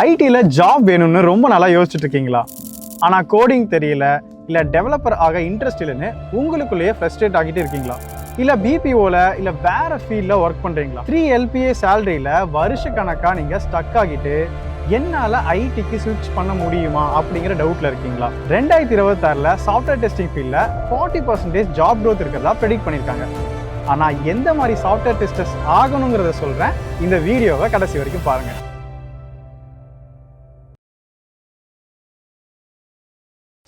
ஐடியில் ஜாப் வேணும்னு ரொம்ப நல்லா யோசிச்சுட்டு இருக்கீங்களா? ஆனால் கோடிங் தெரியல, இல்லை டெவலப்பர் ஆக இன்ட்ரெஸ்ட் இல்லைன்னு உங்களுக்குள்ளேயே ஃப்ரஸ்ட்ரேட் ஆகிட்டு இருக்கீங்களா? இல்லை பிபிஓவில் இல்லை வேறு ஃபீல்டில் ஒர்க் பண்ணுறீங்களா? 3 LPA சேலரியில் வருஷ கணக்காக நீங்கள் ஸ்டக் ஆகிட்டு என்னால் ஐடிக்கு ஸ்விட்ச் பண்ண முடியுமா அப்படிங்கிற டவுட்டில் இருக்கீங்களா? 2026 சாஃப்ட்வேர் டெஸ்டிங் ஃபீல்டில் 40% ஜாப் க்ரோத் இருக்கிறதா ப்ரெடிக்ட் பண்ணியிருக்காங்க. ஆனால் எந்த மாதிரி சாஃப்ட்வேர் டெஸ்டர்ஸ் ஆகணுங்கிறத சொல்கிறேன். இந்த வீடியோவை கடைசி வரைக்கும் பாருங்கள்.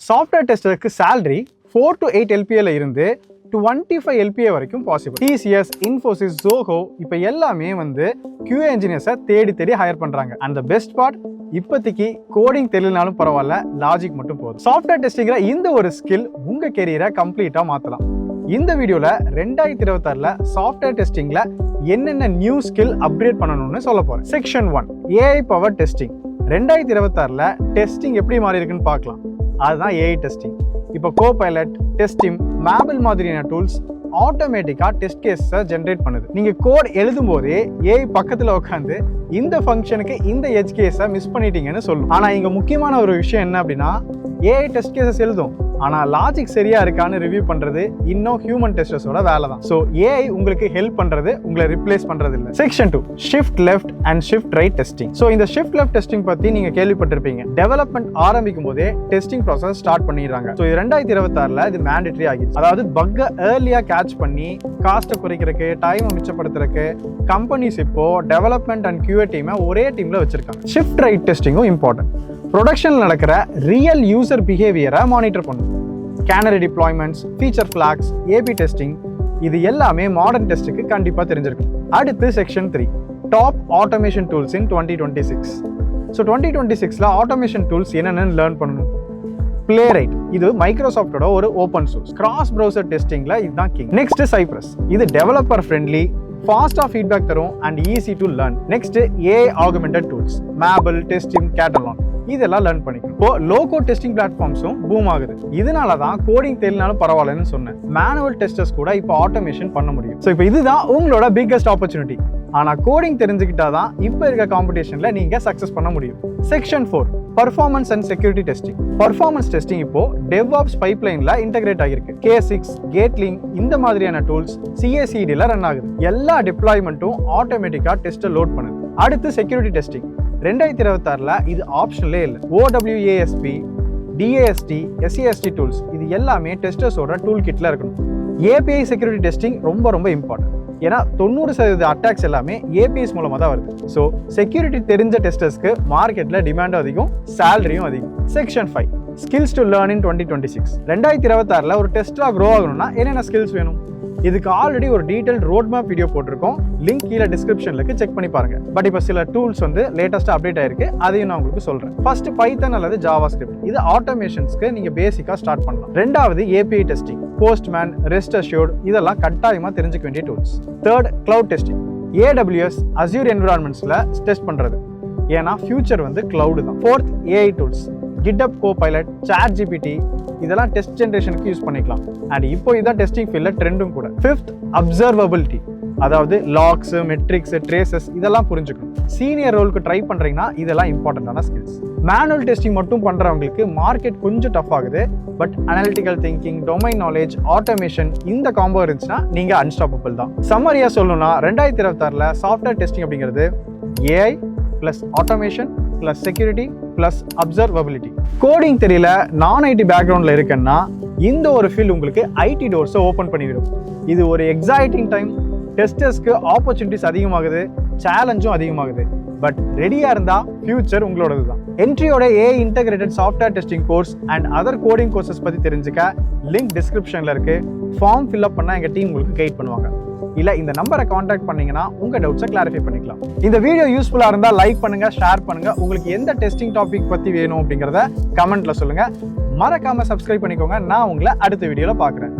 சாஃப்ட்வேர் டெஸ்டருக்கு சேலரி 4 to 8 LPA இருந்து 25 LPA வரைக்கும் பாசிபிள். TCS, Infosys, Zoho இப்போ எல்லாமே QA இன்ஜினியர்ஸை தேடி ஹையர் பண்ணுறாங்க. அந்த பெஸ்ட் பார்ட், இப்போதைக்கு கோடிங் தெரியலனாலும் பரவாயில்ல, லாஜிக் மட்டும் போதும். சாஃப்ட்வேர் டெஸ்டிங்கிற இந்த ஒரு ஸ்கில் உங்கள் கெரியரை கம்ப்ளீட்டாக மாற்றலாம். இந்த வீடியோவில் 2026 சாஃப்ட்வேர் டெஸ்டிங்கில் என்னென்ன நியூ ஸ்கில் அப்கிரேட் பண்ணணும்னு சொல்ல போகிறேன். Section 1, AI power testing. 2026 testing எப்படி மாறி இருக்குன்னு பார்க்கலாம். அதுதான் AI டெஸ்டிங். இப்போ கோபைலட், டெஸ்டிம், மேபிள் மாதிரியான டூல்ஸ் ஆட்டோமேட்டிக்காக டெஸ்ட் கேஸை ஜென்ரேட் பண்ணுது. நீங்கள் கோட் எழுதும் போதே AI பக்கத்தில் உட்காந்து இந்த ஃபங்க்ஷனுக்கு இந்த எட்ஜ் கேஸை மிஸ் பண்ணிட்டீங்கன்னு சொல்லும். ஆனால் இங்கே முக்கியமான ஒரு விஷயம் என்ன அப்படின்னா, AI டெஸ்ட் கேஸஸ் எழுதும், ஆனால் லாஜிக் சரியா இருக்கான்னு ரிவ்யூ பண்ணுறது இன்னும் ஹியூமன் டெஸ்டர்ஸோட வேலை தான். ஸோ AI உங்களுக்கு ஹெல்ப் பண்ணுறது, உங்களை ரிப்ளேஸ் பண்ணுறது இல்லை. Section 2, shift left and shift right testing. So இந்த ஷிஃப்ட் லெஃப்ட் டெஸ்டிங் பற்றி நீங்கள் கேள்விப்பட்டிருப்பீங்க. டெவலப்மெண்ட் ஆரம்பிக்கும் போதே டெஸ்டிங் ப்ராசஸ் ஸ்டார்ட் பண்ணிடுறாங்க. ஸோ 2026 இது மேண்டேட்டரி ஆகிடுச்சு. அதாவது பக்கை ஏர்லியாக கேட்ச் பண்ணி காஸ்ட்டை குறைக்கிறதுக்கு, டைமை மிச்சப்படுத்துறதுக்கு கம்பெனிஸ் இப்போ டெவலப்மெண்ட் அண்ட் QA டீமை ஒரே டீமில் வச்சிருக்காங்க. ஷிஃப்ட் ரைட் டெஸ்டிங்கும் இம்பார்ட்டன்ட். ப்ரொடக்ஷனில் நடக்கிற ரியல் யூசர் பிஹேவியரை மானிட்டர் பண்ணும். Canary deployments, feature flags, AB testing, இது எல்லாமே மாடர்ன் டெஸ்ட்டுக்கு கண்டிப்பாக தெரிஞ்சிருக்கும். அடுத்து section 3, top automation tools in 2026. So 2026 automation tools என்னென்னு லேர்ன் பண்ணணும். பிளேரைட், இது மைக்ரோசாஃப்டோட ஒரு ஓப்பன் சோர்ஸ். கிராஸ் ப்ரௌசர் டெஸ்டிங்கில் இதுதான் கிங். நெக்ஸ்ட் சைப்ரஸ், இது டெவலப்பர் ஃப்ரெண்ட்லி, ஃபாஸ்ட்டாக ஃபீட்பேக் தரும் and easy to learn. Next AI augmented tools, Mabl, Testim, Katalon, இதெல்லாம் லேர்ன் பண்ணிக்கணும். இப்போ லோகோ டெஸ்டிங் பிளாட்ஃபார்ம்ஸும் பூம் ஆகுது. இதனால தான் கோடிங் தெரியலனாலும் பரவாயில்லன்னு சொன்னேன். மேனுவல் டெஸ்டர்ஸ் கூட இப்போ ஆட்டோமேஷன் பண்ண முடியும். ஸோ இப்போ இதுதான் உங்களோட பிக்கஸ்ட் ஆப்பர்ச்சுனிட்டி. ஆனால் கோடிங் தெரிஞ்சுக்கிட்டா தான் இப்போ இருக்க காம்படிஷனில் நீங்கள் சக்ஸஸ் பண்ண முடியும். Section 4, performance and security testing. Performance testing இப்போ DevOps பைப்லைனில் இன்டகிரேட் ஆகிருக்கு. K6, Gatling இந்த மாதிரியான டூல்ஸ் CI/CD ரன் ஆகுது. எல்லா டிப்ளாய்மெண்ட்டும் ஆட்டோமேட்டிக்காக டெஸ்ட்டை லோட் பண்ணுது. அடுத்து செக்யூரிட்டி டெஸ்டிங். 2026 இது ஆப்ஷன்லே இல்லை. OWASP, DAST, SAST டூல்ஸ், இது எல்லாமே டெஸ்டர்ஸோட டூல் கிட்ல இருக்கணும். API செக்யூரிட்டி டெஸ்டிங் ரொம்ப இம்பார்ட்டன்ட். ஏன்னா 90% அட்டாக்ஸ் எல்லாமே APIs மூலமாக தான் வருது. ஸோ செக்யூரிட்டி தெரிஞ்ச டெஸ்டர்ஸ்க்கு மார்க்கெட்டில் டிமாண்டும் அதிகம், சேலரியும் அதிகம். Section 5, skills to learn in 2026. 2026 ஒரு டெஸ்டராக க்ரோ ஆகணும்னா என்னென்ன ஸ்கில்ஸ் வேணும்? இதுக்கு ஆல்ரெடி ஒரு டீடைல்ட் ரோட் மேப் வீடியோ போட்டிருக்கோம். லிங்க் கீழே டிஸ்கிரிப்ஷன்ல செக் பண்ணி பாருங்க. பட் இப்போ சில டூல்ஸ் லேட்டஸ்ட்டாக அப்டேட் ஆயிருக்கு, அதையும் நான் உங்களுக்கு சொல்றேன். ஃபர்ஸ்ட் பைத்தன் அல்லது JavaScript, இது ஆட்டோமேஷன்ஸ்க்கு நீங்க பேசிக்கா ஸ்டார்ட் பண்ணலாம். ரெண்டாவது API testing, Postman, rest assured, இதெல்லாம் கட்டாயமா தெரிஞ்சுக்க வேண்டிய tools. Third, cloud testing, AWS, Azure என்விரான்மெண்ட்ஸ்ல டெஸ்ட் பண்றது, ஏன்னா ஃபியூச்சர் கிளவுட் தான். Fourth, AI tools, GitHub Copilot, ChatGPT, இதெல்லாம் டெஸ்ட் ஜென்ரேஷனுக்கு யூஸ் பண்ணிக்கலாம். அண்ட் இப்போ இதான் டெஸ்டிங் ஃபீல்டில் ட்ரெண்டும் கூட. ஃபிஃப்த், அப்சர்வபிலிட்டி, அதாவது லாக்ஸ், மெட்ரிக்ஸ், ட்ரேசஸ், இதெல்லாம் புரிஞ்சுக்கணும். சீனியர் ரோலுக்கு ட்ரை பண்ணுறீங்கன்னா இதெல்லாம் இம்பார்ட்டண்டான ஸ்கில்ஸ். மேனுவல் டெஸ்டிங் மட்டும் பண்ணுறவங்களுக்கு மார்க்கெட் கொஞ்சம் டஃப் ஆகுது. But analytical thinking, domain knowledge, automation, இந்த காம்போ இருந்துச்சுன்னா நீங்கள் அன்ஸ்டாப்பபிள் தான். சம்மரியாக சொல்லணும்னா 2026 சாஃப்ட்வேர் டெஸ்டிங் அப்படிங்கிறது AI plus automation plus security plus observability. Coding தெரியல, நான் IT பேக்ரவுண்டில் இருக்கேன்னா இந்த ஒரு ஃபீல்டு உங்களுக்கு IT டோர்ஸை ஓப்பன் பண்ணிவிடும். இது ஒரு எக்ஸைட்டிங் டைம். டெஸ்டர்ஸ்க்கு ஆப்பர்ச்சுனிட்டிஸ் அதிகமாகுது, சேலஞ்சும் அதிகமாகுது. பட் ரெடியாக இருந்தால் ஃபியூச்சர் உங்களோடது தான். என்ட்ரியோட AI integrated software testing course and other coding courses பற்றி தெரிஞ்சுக்க லிங்க் டிஸ்கிரிப்ஷனில் இருக்குது. ஃபார்ம் ஃபில்அப் பண்ணால் எங்கள் டீம் உங்களுக்கு கைட் பண்ணுவாங்க. இல்லை இந்த நம்பரை காண்டாக்ட் பண்ணீங்கன்னா உங்கள் டவுட்ஸை கிளாரிஃபை பண்ணிக்கலாம். இந்த வீடியோ யூஸ்ஃபுல்லாக இருந்தால் லைக் பண்ணுங்கள், ஷேர் பண்ணுங்கள். உங்களுக்கு எந்த டெஸ்டிங் டாபிக் பற்றி வேணும் அப்படிங்கிறத கமெண்ட்டில் சொல்லுங்கள். மறக்காமல் சப்ஸ்கிரைப் பண்ணிக்கோங்க. நான் உங்களை அடுத்த வீடியோவில் பார்க்குறேன்.